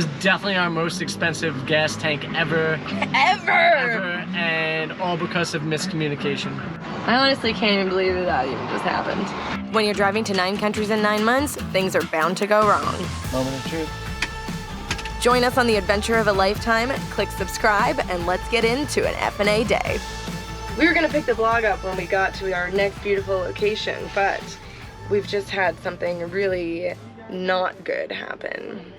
was definitely our most expensive gas tank ever. Ever! And all because of miscommunication. I honestly can't even believe that even just happened. When you're driving to 9 countries in 9 months, things are bound to go wrong. Moment of truth. Join us on the adventure of a lifetime, click subscribe, and let's get into an F&A day. We were gonna pick the vlog up when we got to our next beautiful location, but we've just had something really not good happen.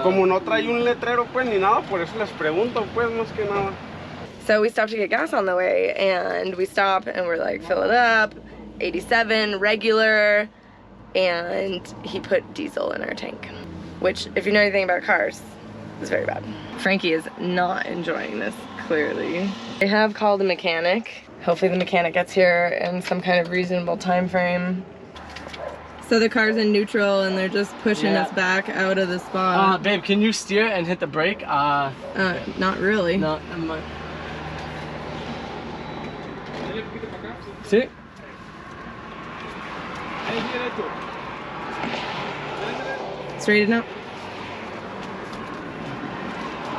Como no trae un letrero pues ni nada, por eso les pregunto pues más que nada. So we stopped to get gas on the way, and we stop and we're like, fill it up, 87, regular, and he put diesel in our tank, which, if you know anything about cars, is very bad. Frankie is not enjoying this, clearly. I have called a mechanic. Hopefully the mechanic gets here in some kind of reasonable time frame. So the car's in neutral and they're just pushing us back out of the spot. Babe, can you steer and hit the brake? Not really. No, I'm not. See? Straighten up.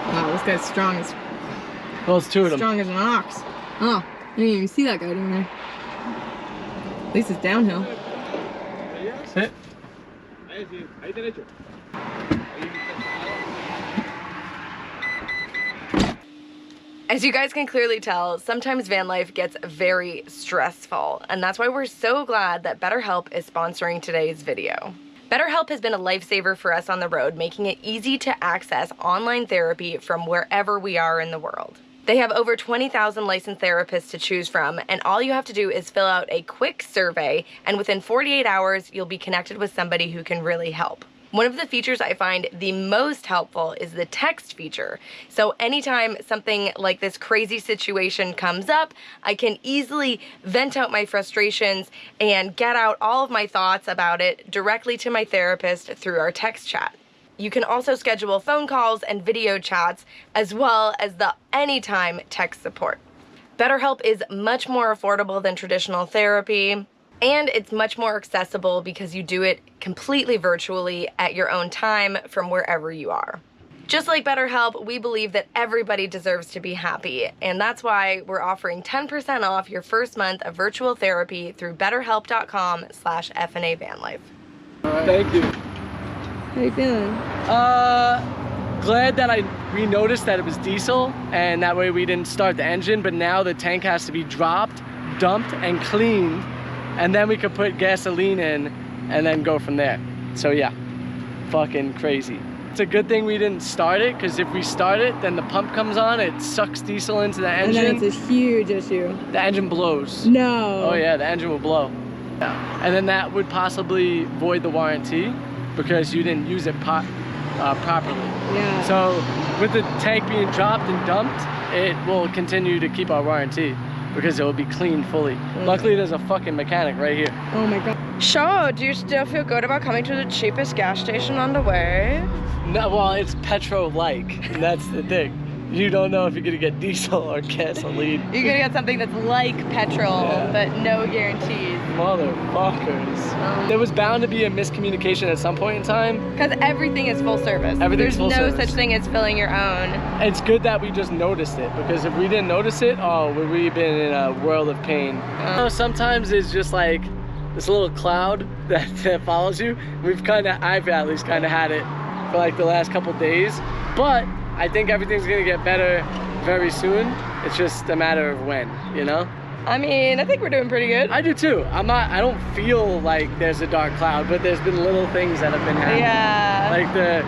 Wow, this guy's strong as... Well, it's 2 of them. Strong as an ox. Oh, I didn't even see that guy down there. At least it's downhill. Sit. As you guys can clearly tell, sometimes van life gets very stressful, and that's why we're so glad that BetterHelp is sponsoring today's video. BetterHelp has been a lifesaver for us on the road, making it easy to access online therapy from wherever we are in the world. They have over 20,000 licensed therapists to choose from, and all you have to do is fill out a quick survey, and within 48 hours, you'll be connected with somebody who can really help. One of the features I find the most helpful is the text feature. So anytime something like this crazy situation comes up, I can easily vent out my frustrations and get out all of my thoughts about it directly to my therapist through our text chat. You can also schedule phone calls and video chats, as well as the anytime text support. BetterHelp is much more affordable than traditional therapy, and it's much more accessible because you do it completely virtually at your own time from wherever you are. Just like BetterHelp, we believe that everybody deserves to be happy, and that's why we're offering 10% off your first month of virtual therapy through betterhelp.com/FNAVanlife. Thank you. How you feeling? Glad that we noticed that it was diesel, and that way we didn't start the engine, but now the tank has to be dropped, dumped, and cleaned, and then we could put gasoline in and then go from there. So yeah, fucking crazy. It's a good thing we didn't start it, because if we start it, then the pump comes on, it sucks diesel into the engine. And then it's a huge issue. The engine blows. No. Oh yeah, the engine will blow. Yeah. And then that would possibly void the warranty because you didn't use it properly. Yeah. So with the tank being dropped and dumped, it will continue to keep our warranty because it will be cleaned fully. Luckily, there's a fucking mechanic right here. Oh my god. So, do you still feel good about coming to the cheapest gas station on the way? No, well, it's PetroLike, and that's the thing. You don't know if you're gonna get diesel or gasoline. You're gonna get something that's like petrol, but no guarantees. Motherfuckers. There was bound to be a miscommunication at some point in time. Because everything is full service. Everything's full There's no service. such thing as filling your own. It's good that we just noticed it, because if we didn't notice it, oh, we've been in a world of pain. You know, sometimes it's just like this little cloud that follows you. I've at least kind of had it for like the last couple days, but I think everything's gonna get better very soon. It's just a matter of when, you know? I mean, I think we're doing pretty good. I do too. I don't feel like there's a dark cloud, but there's been little things that have been happening. Yeah. Like the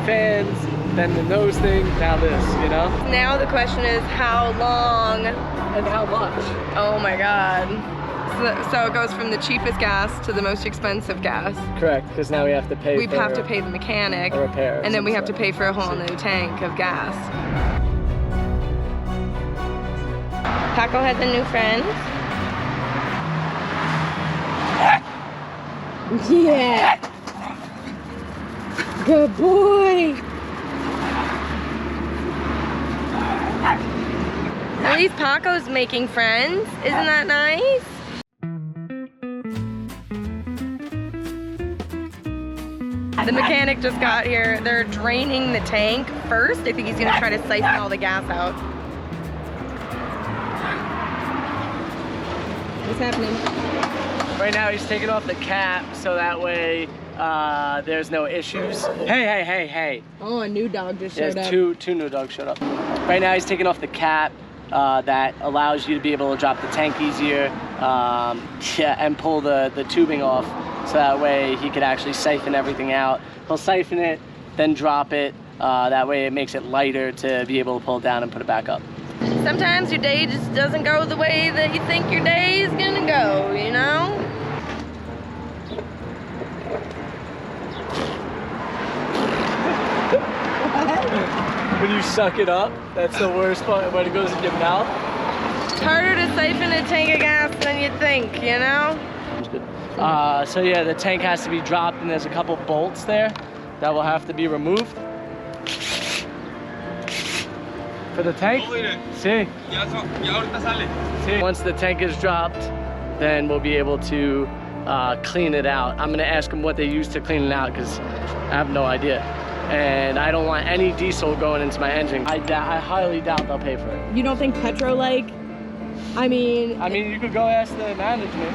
fans, then the nose thing, now this, you know? Now the question is how long? And how much? Oh my god. So it goes from the cheapest gas to the most expensive gas. Correct, because now we have to pay We have to pay the mechanic, a repair. and then we have to pay for a whole new tank of gas. Paco has a new friend. Yeah. Good boy. At least Paco's making friends. Isn't that nice? The mechanic just got here. They're draining the tank first. I think he's gonna try to siphon all the gas out. What's happening? Right now he's taking off the cap so that way there's no issues. Hey. Oh, a new dog just showed up. Two new dogs showed up. Right now he's taking off the cap that allows you to be able to drop the tank easier and pull the tubing off so that way he could actually siphon everything out. He'll siphon it, then drop it. That way it makes it lighter to be able to pull it down and put it back up. Sometimes your day just doesn't go the way that you think your day is gonna go, you know? When you suck it up, that's the worst part when it goes in your mouth. It's harder to siphon a tank of gas than you think, you know? So yeah, the tank has to be dropped and there's a couple bolts there that will have to be removed. For the tank? Sí. Once the tank is dropped, then we'll be able to clean it out. I'm gonna ask them what they use to clean it out because I have no idea. And I don't want any diesel going into my engine. I highly doubt they'll pay for it. You don't think PetroLike? I mean, you could go ask the management.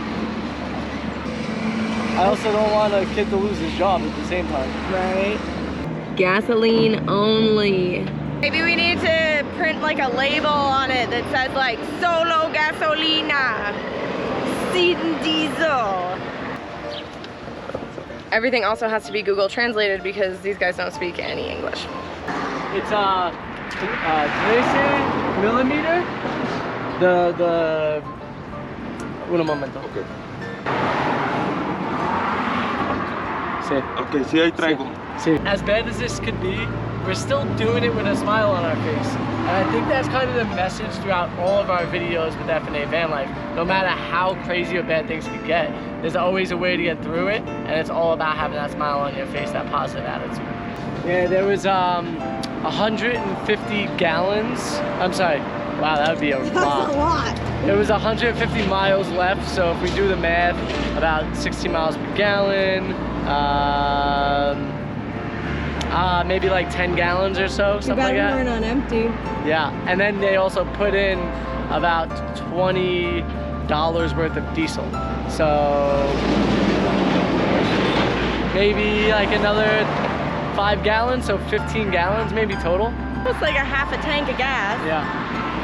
I also don't want a kid to lose his job at the same time. Right? Gasoline only. Maybe we need to print like a label on it that says like solo gasolina, sin diesel. Everything also has to be Google translated because these guys don't speak any English. It's 13 millimeter. The un momento. Okay. Sí. Okay, sí, ahí traigo. Sí. As bad as this could be, we're still doing it with a smile on our face. And I think that's kind of the message throughout all of our videos with F&A van life. No matter how crazy or bad things could get, there's always a way to get through it, and it's all about having that smile on your face, that positive attitude. Yeah, there was 150 gallons. I'm sorry. Wow, that would be a lot. That's a lot. There was 150 miles left, so if we do the math, about 60 miles per gallon. Maybe like 10 gallons or so, something like that. You better burn on empty. Yeah, and then they also put in about $20 worth of diesel. So maybe like another 5 gallons, so 15 gallons maybe total. It's like a half a tank of gas. Yeah.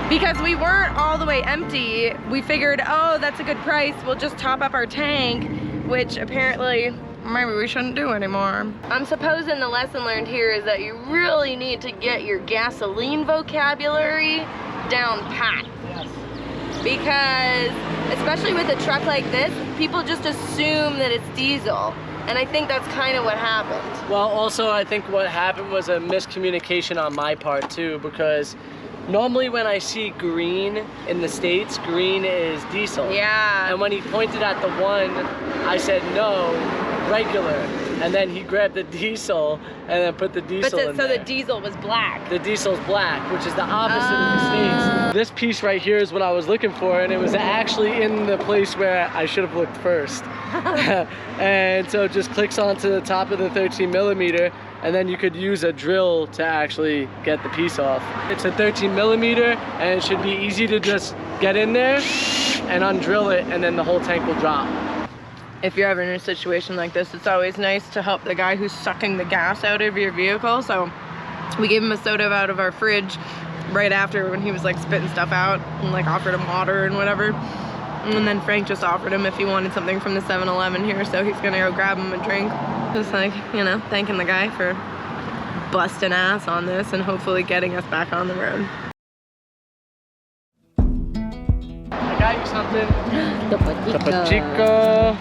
Because we weren't all the way empty, we figured, oh, that's a good price. We'll just top up our tank, which apparently maybe we shouldn't do anymore. I'm supposing the lesson learned here is that you really need to get your gasoline vocabulary down pat. Yes. Because, especially with a truck like this, people just assume that it's diesel. And I think that's kind of what happened. Well, also I think what happened was a miscommunication on my part too, because normally when I see green in the States, green is diesel. Yeah. And when he pointed at the one, I said no, regular. And then he grabbed the diesel and then put the diesel in so there. the diesel was black. The diesel's black, which is the opposite in the States. This piece right here is what I was looking for, and it was actually in the place where I should have looked first. And so it just clicks onto the top of the 13 millimeter, and then you could use a drill to actually get the piece off. It's a 13 millimeter, and it should be easy to just get in there and undrill it, and then the whole tank will drop. If you're ever in a situation like this, it's always nice to help the guy who's sucking the gas out of your vehicle. So we gave him a soda out of our fridge right after when he was like spitting stuff out, and like offered him water and whatever. And then Frank just offered him if he wanted something from the 7-Eleven here, so he's gonna go grab him a drink. Just like, you know, thanking the guy for busting ass on this and hopefully getting us back on the road. I got you something. Topo Chico.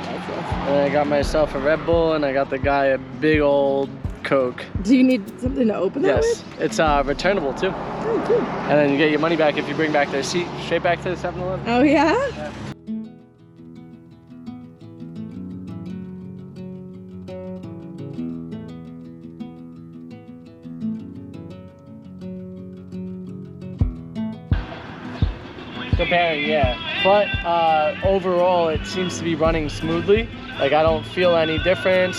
And I got myself a Red Bull, and I got the guy a big old Coke. Do you need something to open that Yes, it's returnable too. Oh, cool. And then you get your money back if you bring back their seat straight back to the 7-Eleven. Oh, yeah? The bearing, yeah. But overall, it seems to be running smoothly. Like, I don't feel any difference.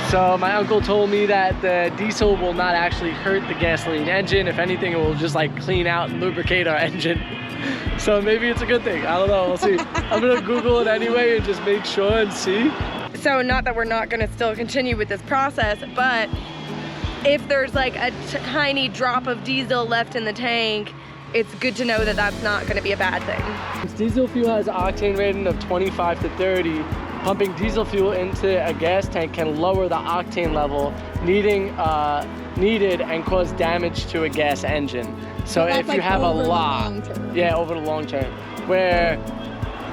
So So my uncle told me that the diesel will not actually hurt the gasoline engine. If anything, it will just like clean out and lubricate our engine. So maybe it's a good thing. I don't know, we'll see. I'm gonna Google it anyway and just make sure and see. So not that we're not gonna still continue with this process, but if there's like a tiny drop of diesel left in the tank, it's good to know that that's not gonna be a bad thing. Diesel fuel has an octane rating of 25 to 30. Pumping diesel fuel into a gas tank can lower the octane level needed and cause damage to a gas engine. So if you have a lot, yeah, over the long term, where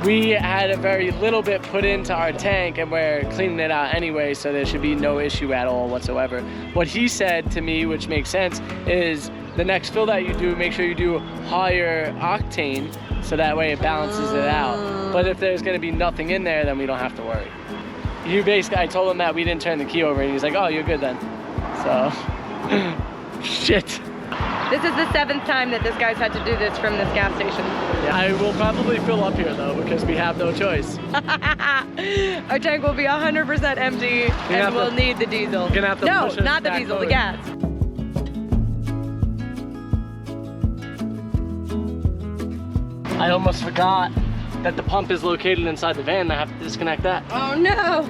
we had a very little bit put into our tank and we're cleaning it out anyway, so there should be no issue at all whatsoever. What he said to me, which makes sense, is the next fill that you do, make sure you do higher octane, so that way it balances it out. But if there's gonna be nothing in there, then we don't have to worry. I told him that we didn't turn the key over, and he's like, oh, you're good then. So, shit. This is the 7th time that this guy's had to do this from this gas station. Yeah, I will probably fill up here though, because we have no choice. Our tank will be 100% empty, and we'll need the diesel. You're gonna have to push us not the back diesel, forward. the gas. I almost forgot that the pump is located inside the van. I have to disconnect that. Oh no!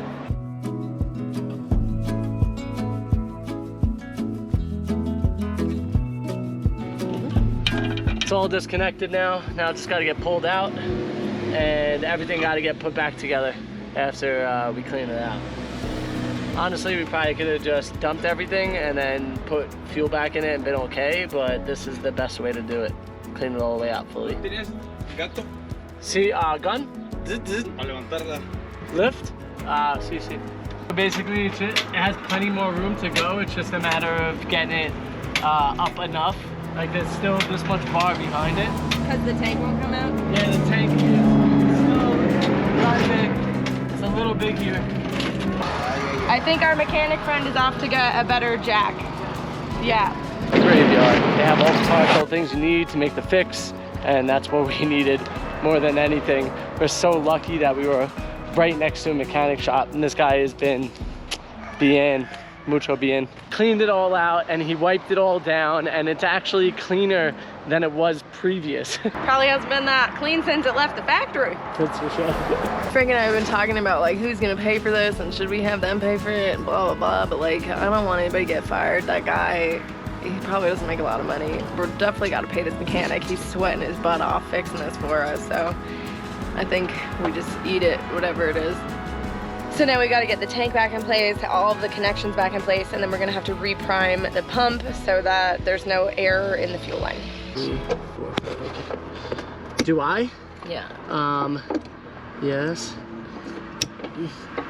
It's all disconnected now. Now it's just got to get pulled out, and everything got to get put back together after we clean it out. Honestly, we probably could have just dumped everything and then put fuel back in it and been okay, but this is the best way to do it. Clean it all the way out fully. Gato. See, gun? A levantarla. Lift? See. Basically, it has plenty more room to go. It's just a matter of getting it up enough. Like there's still this much bar behind it. Because the tank won't come out? Yeah, the tank is still not big. It's a little big here. I think our mechanic friend is off to get a better jack. Yeah. Graveyard. They have all the partial things you need to make the fix, and that's what we needed more than anything. We're so lucky that we were right next to a mechanic shop, and this guy has been mucho bien. Cleaned it all out, and he wiped it all down, and it's actually cleaner than it was previous. Probably hasn't been that clean since it left the factory. That's for sure. Frank and I have been talking about like who's gonna pay for this and should we have them pay for it and blah blah blah, but like I don't want anybody to get fired. That guy, he probably doesn't make a lot of money. We're definitely gotta pay this mechanic. He's sweating his butt off fixing this for us, so I think we just eat it, whatever it is. So now we gotta get the tank back in place, all of the connections back in place, and then we're gonna have to reprime the pump so that there's no error in the fuel line. Do I? Yeah. Yes.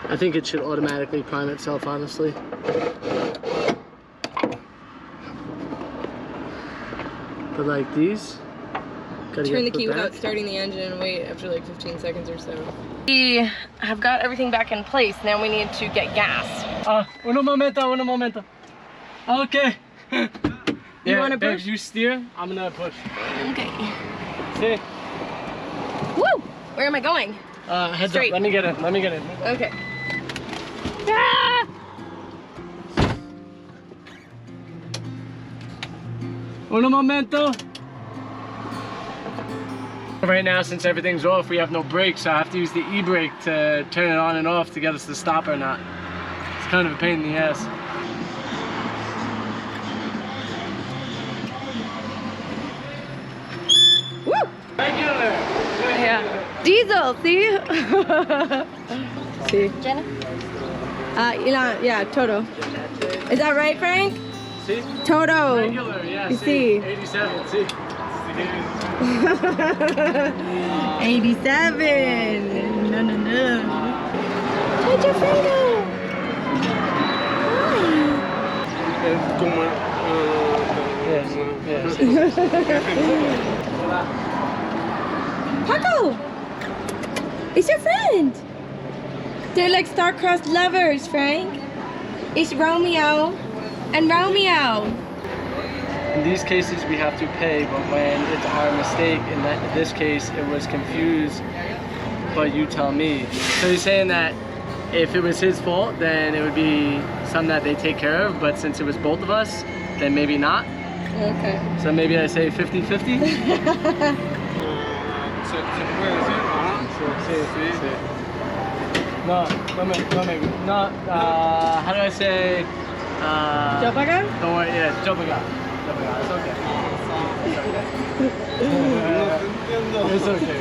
I think it should automatically prime itself, honestly. But like these, Turn the key without starting the engine and wait after like 15 seconds or so. We have got everything back in place. Now we need to get gas. Uno momento. Okay. You want to push? Babe, you steer, I'm gonna push. Okay. See? Woo! Where am I going? Heads Straight. up, let me get in. Okay. Ah! Uno momento. Right now, since everything's off, we have no brakes, so I have to use the e-brake to turn it on and off to get us to stop or not. It's kind of a pain in the ass. Woo! Regular. Yeah. Diesel, see? See? Jenna? Yeah, Toto. Is that right, Frank? See? Toto. Regular, yeah. You see? 87, see? 87. No. Toto Franco. Yes. Paco! It's your friend! They're like star-crossed lovers, Frank. It's Romeo and Romeo. In these cases, we have to pay, but when it's our mistake, in this case, it was confused, but you tell me. So you're saying that if it was his fault, then it would be something that they take care of, but since it was both of us, then maybe not. Okay. So maybe I say 50-50? ¿Se puede decir? Ajá. Sí. No, how do I say? Yo pagar? Don't worry, yeah, yo pagar. It's okay. It's okay.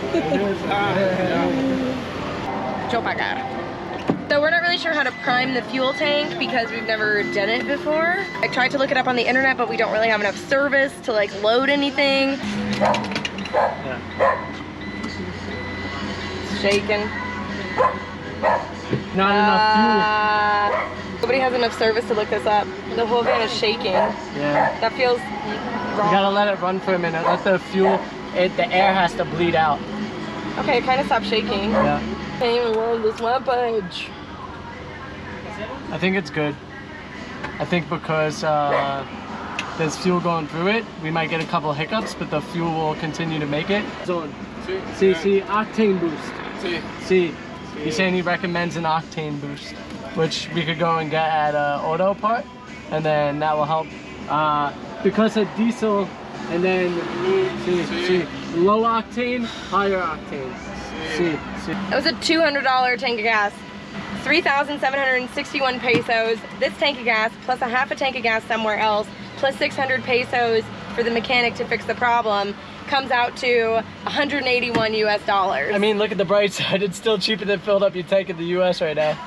Yo pagar. So we're not really sure how to prime the fuel tank because we've never done it before. I tried to look it up on the internet, but we don't really have enough service to like load anything. Yeah. It's shaking. Not enough Nobody has enough service to look this up. The whole van is shaking. fuel. Yeah. That feels You wrong. gotta let it run for a minute. Let the fuel, the air has to bleed out. Okay, it kind of stopped shaking. Yeah. Can't even load this webpage. I think it's good. I think because there's fuel going through it, we might get a couple of hiccups, but the fuel will continue to make it. Zone. See, octane boost. See, he's saying he recommends an octane boost, which we could go and get at Auto Part, and then that will help. Because of diesel, and then see, low octane, higher octane. See. That was a $200 tank of gas. 3,761 pesos. This tank of gas, plus a half a tank of gas somewhere else, plus 600 pesos for the mechanic to fix the problem, comes out to 181 US dollars. I mean, look at the bright side. It's still cheaper than filled up your tank in the US right now.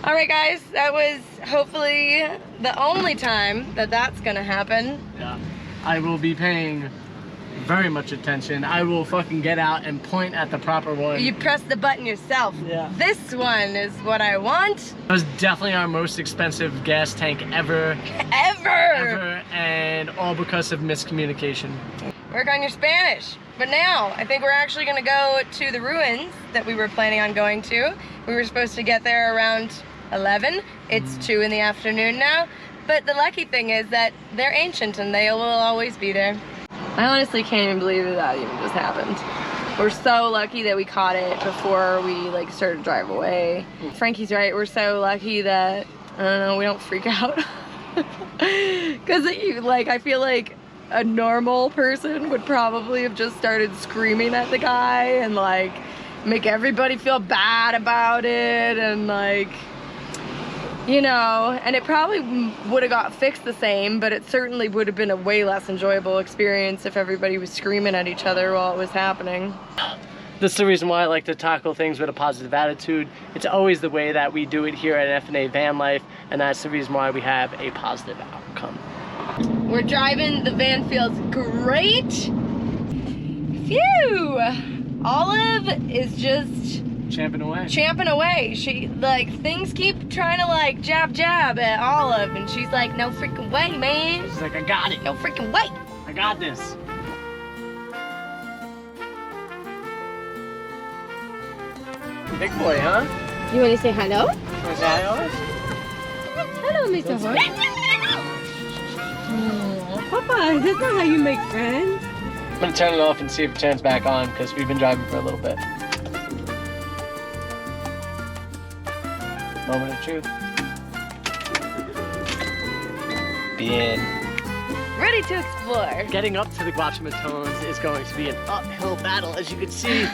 All right, guys, that was hopefully the only time that that's gonna happen. Yeah. I will be paying very much attention. I will fucking get out and point at the proper one. You press the button yourself. Yeah. This one is what I want. It was definitely our most expensive gas tank ever, and all because of miscommunication. Work on your Spanish. But now, I think we're actually gonna go to the ruins that we were planning on going to. We were supposed to get there around 11. It's 2 in the afternoon now. But the lucky thing is that they're ancient and they will always be there. I honestly can't even believe that even just happened. We're so lucky that we caught it before we like started to drive away. Frankie's right, we're so lucky that, I don't know, we don't freak out. Cause I feel like a normal person would probably have just started screaming at the guy and like make everybody feel bad about it and like, you know, and it probably would have got fixed the same, but it certainly would have been a way less enjoyable experience if everybody was screaming at each other while it was happening. This is the reason why I like to tackle things with a positive attitude. It's always the way that we do it here at F&A Van Life, and that's the reason why we have a positive outcome. We're driving, the van feels great. Phew! Olive is just Champing away. She, like, things keep trying to, like, jab at Olive, and she's like, no freaking way, man. She's like, I got it. No freaking way. I got this. Big boy, huh? You want to say hello? Want to say hi, Olive? Hello, Mr. Horse. Oh, Papa, that's not how you make friends. I'm gonna turn it off and see if it turns back on because we've been driving for a little bit. Moment of truth. Bien. Ready to explore. Getting up to the Guachimontones is going to be an uphill battle, as you can see.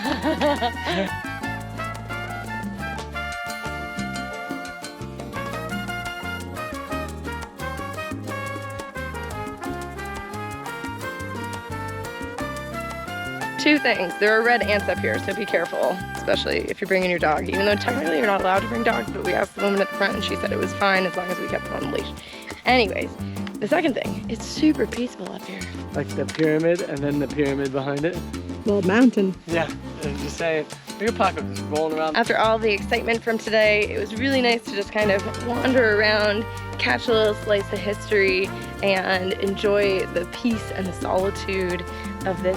Two things. There are red ants up here, so be careful, especially if you're bringing your dog. Even though technically you're not allowed to bring dogs, but we asked the woman at the front and she said it was fine as long as we kept them on the leash. Anyways, the second thing, it's super peaceful up here. Like the pyramid and then the pyramid behind it. Well, mountain. Yeah, I'm just saying. Look at Paco just rolling around. After all the excitement from today, it was really nice to just kind of wander around, catch a little slice of history, and enjoy the peace and the solitude of this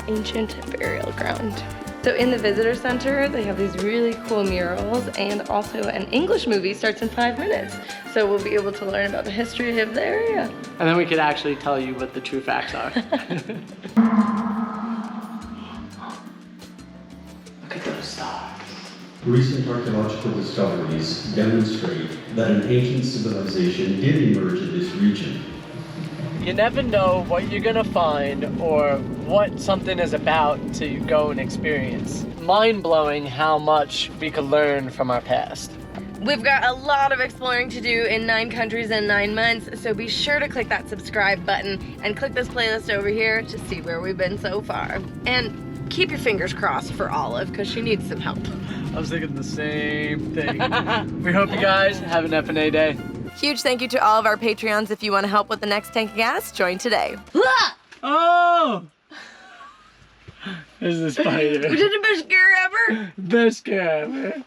ancient burial ground. So in the visitor center, they have these really cool murals, and also an English movie starts in 5 minutes. So we'll be able to learn about the history of the area. And then we could actually tell you what the true facts are. Look at those stars. Recent archaeological discoveries demonstrate that an ancient civilization did emerge in this region. You never know what you're gonna find or what something is about until you go and experience. Mind-blowing how much we could learn from our past. We've got a lot of exploring to do in 9 countries in 9 months, so be sure to click that subscribe button and click this playlist over here to see where we've been so far. And keep your fingers crossed for Olive, because she needs some help. I was thinking the same thing. We hope you guys have an F&A day. Huge thank you to all of our Patreons. If you want to help with the next tank of gas, join today. Oh! This is the spider. We did the best scare ever. Best scare ever.